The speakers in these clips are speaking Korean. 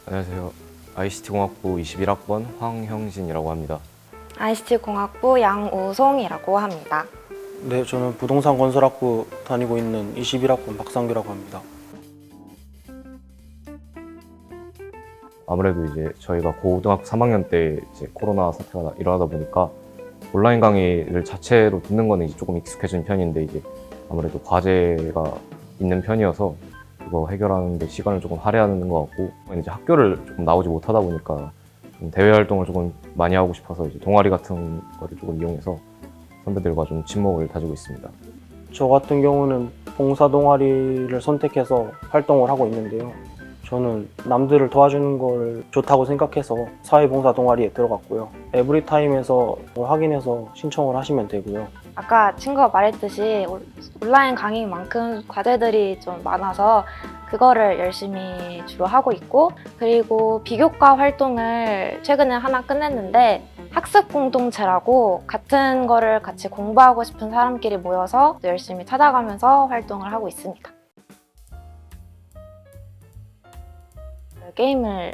안녕하세요. ICT공학부 21학번 황형진이라고 합니다. ICT공학부 양우송이라고 합니다. 네, 저는 부동산 건설학부 다니고 있는 21학번 박상규라고 합니다. 아무래도 이제 저희가 고등학교 3학년 때 이제 코로나 사태가 일어나다 보니까 온라인 강의를 자체로 듣는 거는 이제 조금 익숙해진 편인데 이제 아무래도 과제가 있는 편이어서 그거 해결하는 데 시간을 조금 할애하는 것 같고, 이제 학교를 조금 나오지 못하다 보니까 좀 대외 활동을 조금 많이 하고 싶어서 이제 동아리 같은 거를 조금 이용해서 선배들과 좀 친목을 다지고 있습니다. 저 같은 경우는 봉사 동아리를 선택해서 활동을 하고 있는데요. 저는 남들을 도와주는 걸 좋다고 생각해서 사회봉사 동아리에 들어갔고요. 에브리타임에서 확인해서 신청을 하시면 되고요. 아까 친구가 말했듯이 온라인 강의만큼 과제들이 좀 많아서 그거를 열심히 주로 하고 있고, 그리고 비교과 활동을 최근에 하나 끝냈는데 학습 공동체라고 같은 거를 같이 공부하고 싶은 사람끼리 모여서 열심히 찾아가면서 활동을 하고 있습니다. 게임을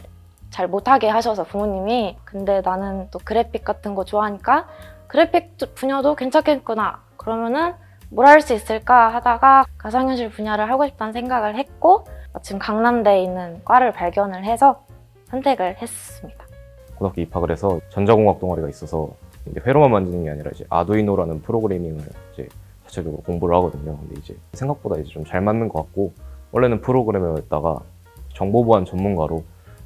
잘 못하게 하셔서 부모님이, 근데 나는 또 그래픽 같은 거 좋아하니까 그래픽 분야도 괜찮겠구나, 그러면은 뭘 할 수 있을까 하다가 가상현실 분야를 하고 싶다는 생각을 했고, 마침 강남대에 있는 과를 발견을 해서 선택을 했습니다. 고등학교 입학을 해서 전자공학 동아리가 있어서 이제 회로만 만드는 게 아니라 이제 아두이노라는 프로그래밍을 이제 자체적으로 공부를 하거든요. 근데 이제 생각보다 이제 좀 잘 맞는 것 같고, 원래는 프로그래머였다가 정보보안 전문가로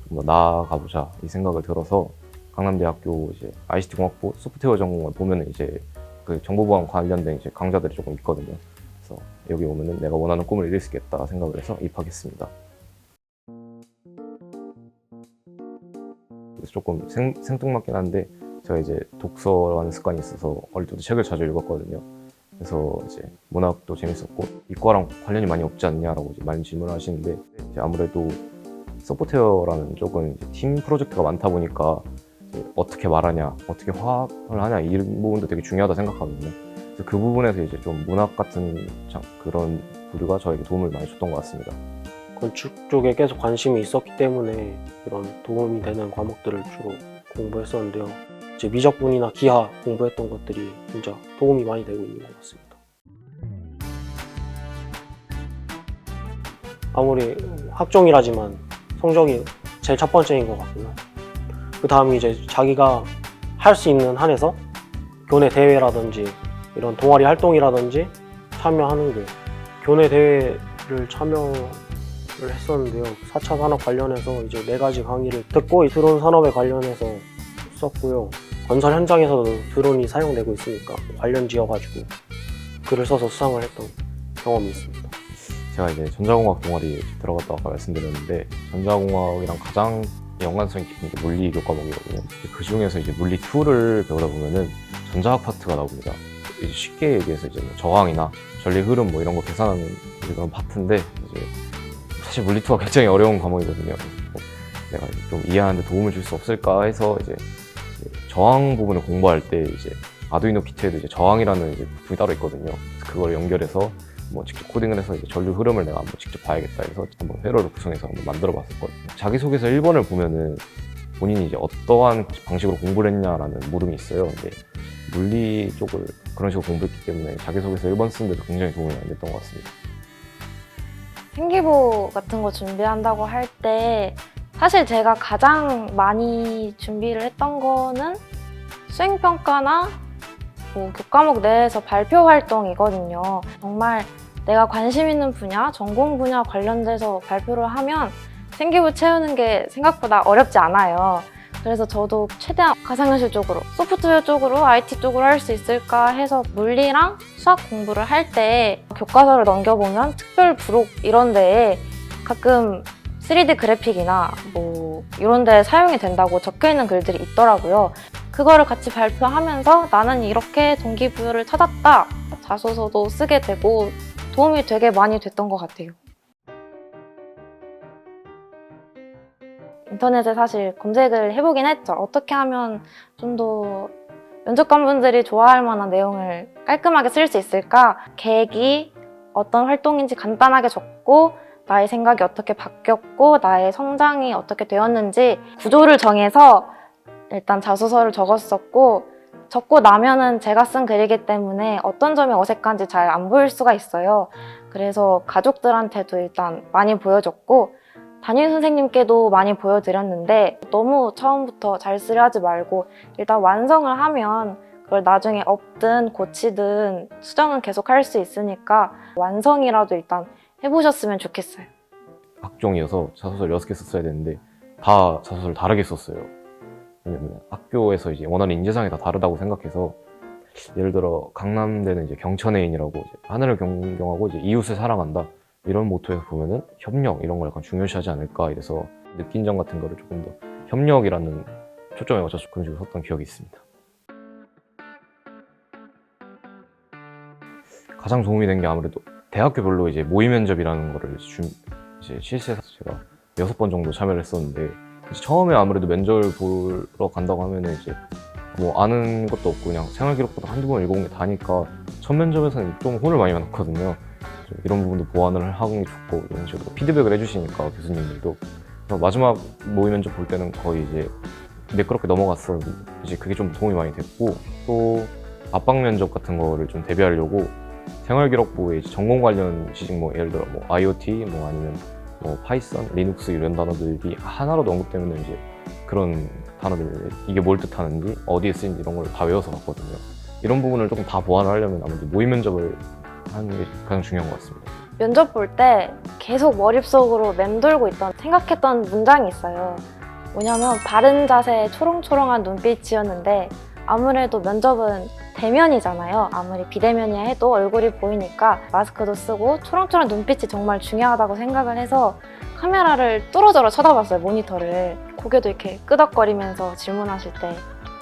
좀 더 나아가보자 이 생각을 들어서 강남대학교 이제 ICT공학부 소프트웨어 전공을 보면은 이제 그 정보보안 관련된 이제 강좌들이 조금 있거든요. 그래서 여기 오면은 내가 원하는 꿈을 이룰 수 있겠다 생각을 해서 입학했습니다. 그래서 조금 생뚱맞긴 한데 제가 이제 독서하는 습관이 있어서 어릴 때부터 책을 자주 읽었거든요. 그래서 이제 문학도 재밌었고 이과랑 관련이 많이 없지 않냐라고 이제 많이 질문을 하시는데, 이제 아무래도 소프트웨어라는 쪽은 이제 팀 프로젝트가 많다 보니까 이제 어떻게 말하냐, 어떻게 화합을 하냐 이런 부분도 되게 중요하다 생각하거든요. 그래서 그 부분에서 이제 좀 문학 같은 그런 부류가 저에게 도움을 많이 줬던 것 같습니다. 건축 쪽에 계속 관심이 있었기 때문에 이런 도움이 되는 과목들을 주로 공부했었는데요. 이제 미적분이나 기하 공부했던 것들이 진짜 도움이 많이 되고 있는 것 같습니다. 아무리 학종이라지만 성적이 제일 첫 번째인 것 같고요. 그 다음이 이제 자기가 할 수 있는 한에서 교내 대회라든지 이런 동아리 활동이라든지 참여하는 게, 교내 대회를 참여를 했었는데요. 4차 산업 관련해서 이제 4가지 강의를 듣고 드론 산업에 관련해서 썼고요. 건설 현장에서도 드론이 사용되고 있으니까 관련 지어가지고 글을 써서 수상을 했던 경험이 있습니다. 제가 이제 전자공학 동아리에 들어갔다고 아까 말씀드렸는데, 전자공학이랑 가장 연관성이 깊은 게 물리 교과목이거든요. 그 중에서 이제 물리 2를 배우다 보면은 전자학 파트가 나옵니다. 이제 쉽게 얘기해서 이제 저항이나 전리 흐름 뭐 이런 거 계산하는 그런 파트인데, 이제 사실 물리 2가 굉장히 어려운 과목이거든요. 내가 좀 이해하는데 도움을 줄 수 없을까 해서 이제 저항 부분을 공부할 때 이제 아두이노 키트에도 이제 저항이라는 이제 부품이 따로 있거든요. 그래서 그걸 연결해서 뭐 직접 코딩을 해서 이제 전류 흐름을 내가 한번 직접 봐야겠다 해서 한번 회로를 구성해서 한번 만들어 봤었거든요. 자기소개서 1번을 보면은 본인이 이제 어떠한 방식으로 공부를 했냐라는 물음이 있어요. 근데 물리 쪽을 그런 식으로 공부했기 때문에 자기소개서 1번 쓰는데도 굉장히 도움이 많이 됐던 것 같습니다. 생기부 같은 거 준비한다고 할 때 사실 제가 가장 많이 준비를 했던 거는 수행평가나 뭐 교과목 내에서 발표 활동이거든요. 정말 내가 관심 있는 분야, 전공 분야 관련돼서 발표를 하면 생기부 채우는 게 생각보다 어렵지 않아요. 그래서 저도 최대한 가상현실 쪽으로, 소프트웨어 쪽으로, IT 쪽으로 할 수 있을까 해서 물리랑 수학 공부를 할 때 교과서를 넘겨보면 특별 부록 이런 데에 가끔 3D 그래픽이나 뭐 이런 데 사용이 된다고 적혀있는 글들이 있더라고요. 그거를 같이 발표하면서 나는 이렇게 동기부여를 찾았다, 자소서도 쓰게 되고 도움이 되게 많이 됐던 것 같아요. 인터넷에 사실 검색을 해보긴 했죠. 어떻게 하면 좀 더 면접관분들이 좋아할 만한 내용을 깔끔하게 쓸 수 있을까? 계획이 어떤 활동인지 간단하게 적고 나의 생각이 어떻게 바뀌었고 나의 성장이 어떻게 되었는지 구조를 정해서 일단 자소서를 적었었고, 적고 나면은 제가 쓴 글이기 때문에 어떤 점이 어색한지 잘 안 보일 수가 있어요. 그래서 가족들한테도 일단 많이 보여줬고 담임 선생님께도 많이 보여드렸는데, 너무 처음부터 잘 쓰려 하지 말고 일단 완성을 하면 그걸 나중에 업든 고치든 수정은 계속 할 수 있으니까 완성이라도 일단 해보셨으면 좋겠어요. 학종이어서 자소서를 6개 썼어야 되는데 다 자소서를 다르게 썼어요. 왜냐면 학교에서 이제 원하는 인재상이 다 다르다고 생각해서, 예를 들어 강남대는 이제 경천애인이라고 이제 하늘을 경영하고 이제 이웃을 사랑한다 이런 모토에서 보면은 협력 이런 걸 약간 중요시하지 않을까, 이래서 느낀 점 같은 거를 조금 더 협력이라는 초점에 맞춰서 그런 식으로 썼던 기억이 있습니다. 가장 도움이 된 게 아무래도 대학교별로 이제 모의 면접이라는 거를 이제 실시해서 제가 6번 정도 참여를 했었는데, 이제 처음에 아무래도 면접을 보러 간다고 하면은 이제 뭐 아는 것도 없고 그냥 생활기록부터 한두 번 읽어본 게 다니까 첫 면접에서는 좀 혼을 많이 받았거든요. 이런 부분도 보완을 하는 게 좋고, 이런 식으로 피드백을 해주시니까 교수님들도. 그래서 마지막 모의 면접 볼 때는 거의 이제 매끄럽게 넘어갔어. 이제 그게 좀 도움이 많이 됐고, 또 압박 면접 같은 거를 좀 대비하려고 생활기록부에 이제 전공 관련 지식, 뭐 예를 들어 뭐 IoT, 뭐 아니면 뭐 파이썬, 리눅스 이런 단어들이 하나로도 언급되면 이제 그런 단어들, 이게 뭘 뜻하는지, 어디에 쓰이는지 이런 걸 다 외워서 갔거든요. 이런 부분을 조금 다 보완을 하려면 아무래도 모의 면접을 하는 게 가장 중요한 것 같습니다. 면접 볼 때 계속 머릿속으로 맴돌고 있던, 생각했던 문장이 있어요. 뭐냐면 바른 자세의 초롱초롱한 눈빛이었는데, 아무래도 면접은 대면이잖아요. 아무리 비대면이야 해도 얼굴이 보이니까 마스크도 쓰고 초롱초롱한 눈빛이 정말 중요하다고 생각을 해서 카메라를 뚫어져라 쳐다봤어요, 모니터를. 고개도 이렇게 끄덕거리면서 질문하실 때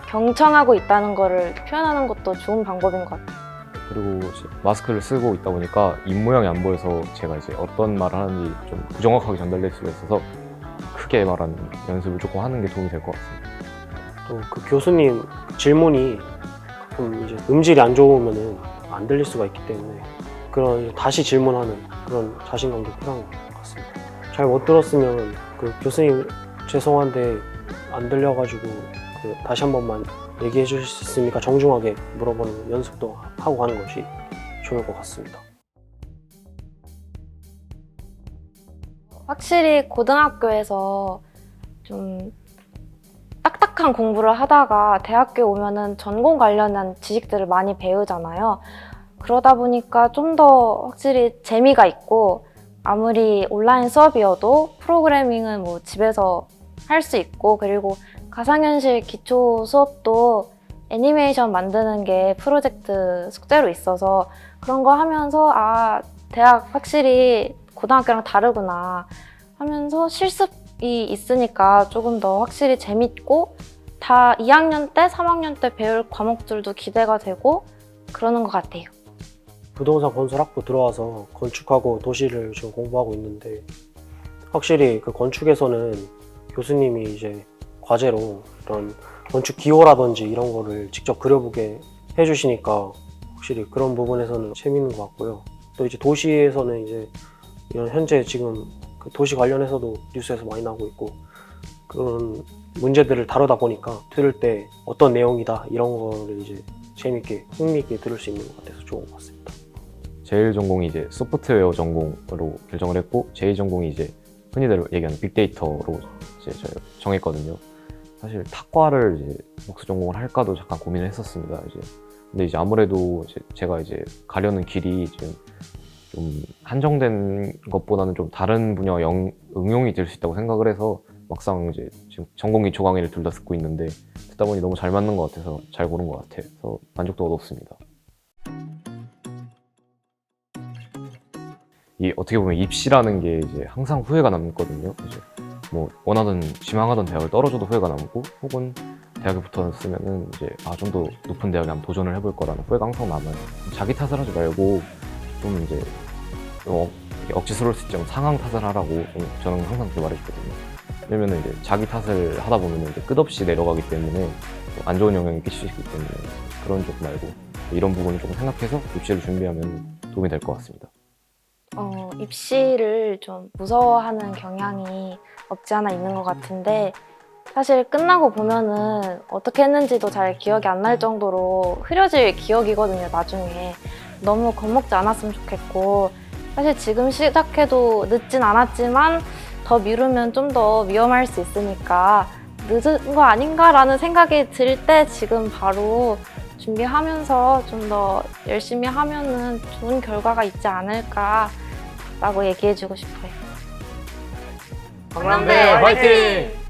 경청하고 있다는 거를 표현하는 것도 좋은 방법인 것 같아요. 그리고 이제 마스크를 쓰고 있다 보니까 입모양이 안 보여서 제가 이제 어떤 말을 하는지 좀 부정확하게 전달될 수가 있어서 크게 말하는 연습을 조금 하는 게 도움이 될 것 같습니다. 또 그 교수님 질문이 가끔 이제 음질이 안 좋으면은 안 들릴 수가 있기 때문에 그런 다시 질문하는 그런 자신감도 필요한 것 같습니다. 잘 못 들었으면 그 교수님 죄송한데 안 들려가지고 그 다시 한 번만 얘기해 주실 수 있습니까? 정중하게 물어보는 연습도 하고 가는 것이 좋을 것 같습니다. 확실히 고등학교에서 좀 딱딱한 공부를 하다가 대학교에 오면은 전공 관련한 지식들을 많이 배우잖아요. 그러다 보니까 좀 더 확실히 재미가 있고, 아무리 온라인 수업이어도 프로그래밍은 뭐 집에서 할 수 있고, 그리고 가상현실 기초 수업도 애니메이션 만드는 게 프로젝트 숙제로 있어서 그런 거 하면서 아, 대학 확실히 고등학교랑 다르구나 하면서 실습이 있으니까 조금 더 확실히 재밌고, 다 2학년 때, 3학년 때 배울 과목들도 기대가 되고 그러는 것 같아요. 부동산 건설학부 들어와서 건축하고 도시를 지금 공부하고 있는데, 확실히 그 건축에서는 교수님이 이제 과제로 이런 건축 기호라든지 이런 거를 직접 그려보게 해주시니까 확실히 그런 부분에서는 재밌는 것 같고요. 또 이제 도시에서는 이제 이런 현재 지금 그 도시 관련해서도 뉴스에서 많이 나오고 있고, 그런 문제들을 다루다 보니까 들을 때 어떤 내용이다 이런 거를 이제 재밌게 흥미있게 들을 수 있는 것 같아서 좋은 것 같습니다. 제1 전공이 이제 소프트웨어 전공으로 결정을 했고, 제2 전공이 이제 흔히들 얘기하는 빅데이터로 이제 제가 정했거든요. 사실 탁과를 이제 복수 전공을 할까도 잠깐 고민을 했었습니다. 근데 이제 아무래도 이제 제가 이제 가려는 길이 지금 좀 한정된 것보다는 좀 다른 분야 응용이 될 수 있다고 생각을 해서 막상 이제 지금 전공 기초 강의를 둘 다 듣고 있는데, 듣다 보니 너무 잘 맞는 것 같아서 잘 고른 것 같아서 만족도 얻었습니다. 이 어떻게 보면 입시라는 게 이제 항상 후회가 남거든요. 이제 뭐 원하던 지망하던 대학을 떨어져도 후회가 남고, 혹은 대학에 붙었으면은 이제 좀 더 높은 대학에 한번 도전을 해볼 거라는 후회가 항상 남아요. 자기 탓을 하지 말고 좀 이제 억지스러울 수 있지만 상황 탓을 하라고 저는 항상 그렇게 말했거든요. 왜냐면 이제 자기 탓을 하다 보면 이제 끝없이 내려가기 때문에 안 좋은 영향이 끼치기 때문에 그런 쪽 말고 이런 부분을 조금 생각해서 입시를 준비하면 도움이 될 것 같습니다. 입시를 좀 무서워하는 경향이 없지 않아 있는 것 같은데 사실 끝나고 보면은 어떻게 했는지도 잘 기억이 안 날 정도로 흐려질 기억이거든요, 나중에. 너무 겁먹지 않았으면 좋겠고 사실 지금 시작해도 늦진 않았지만 더 미루면 좀 더 위험할 수 있으니까 늦은 거 아닌가라는 생각이 들 때 지금 바로 준비하면서 좀 더 열심히 하면은 좋은 결과가 있지 않을까라고 얘기해주고 싶어요. 강남대 화이팅!